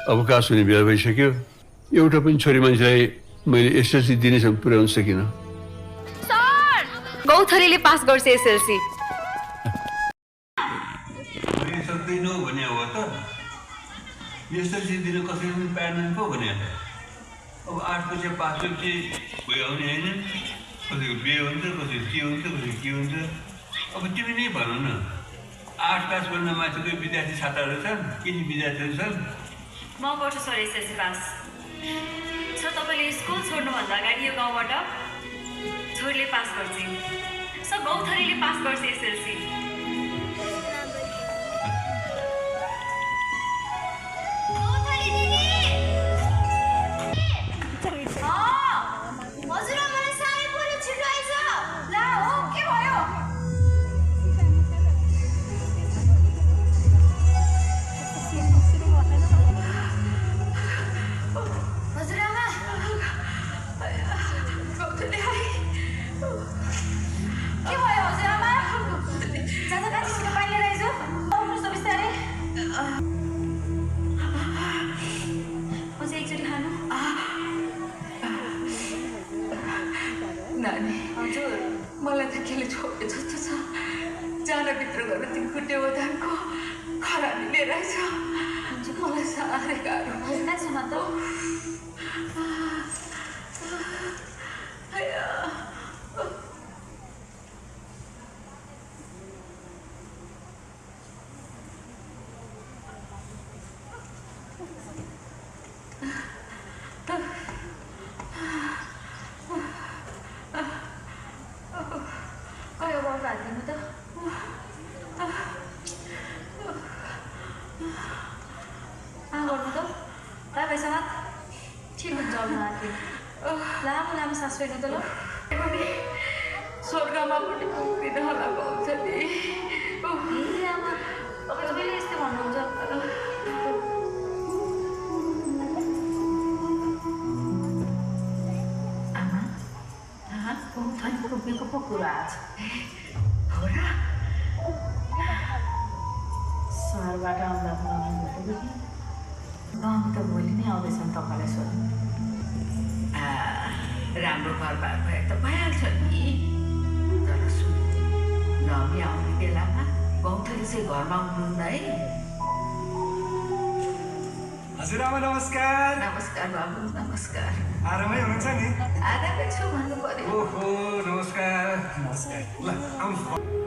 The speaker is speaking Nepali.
अवकाश हुने बेला भइसक्यो। एउटा पनि छोरी मान्छेलाई मैले एसएलसी दिनेसम्म पुर्याउन सकिनँ। सर गौथलीले पास गर्छ एसएलसी। सक्दैनौ भने हो त एसएलसी दिन कसैले पनि पाएनन् पो भने त। अब 8 पछि पास पछि भइआउने होइन। कसैको बिहे हुन्छ, कसैको के हुन्छ, कसैको के हुन्छ। अब तिमी नै भन न, 8 क्लासभन्दा माथिको विद्यार्थी छात्राहरू छन्, केही विद्यार्थीहरू छन्। म गर्छु सर एसएलसी पास। सर तपाईँले स्कुल छोड्नुभन्दा अगाडि यो गाउँबाट छोरीले पास गर्छ। सर गौथलीले पास गर्छ एसएलसी। मलाई त केले छोड्यो जस्तो छ। जानभित्र गएर ती खुट्टे ओधानको खरानी लिएर आएछ। मलाई साह्रै गाह्रो भइरहेछ त। लामो सास फेर्नु त ल। स्वर्गमा पनि पुग्दिन होला गौथली। आमा तपाईँ सबैले यस्तै भन्नुहुन्छ। आमा गौथलीको रोपेको पो कुरा आज हो र? सहरबाट आउँदा त भोलि नै आउँदैछन् तपाईँलाई सोध्नु। राम्रो घरबार भए त भइहाल्छ नि। तर सुन, नमी आउने बेलामा गौथली चाहिँ घरमा हुनुहुन्न है। हजुरआमा नमस्कार। नमस्कार बाबु, नमस्कार। आरामै हुनुहुन्छ नि? आरामै छु भन्नु पर्यो। ओहो नमस्कार। नमस्कार। ल आउनु।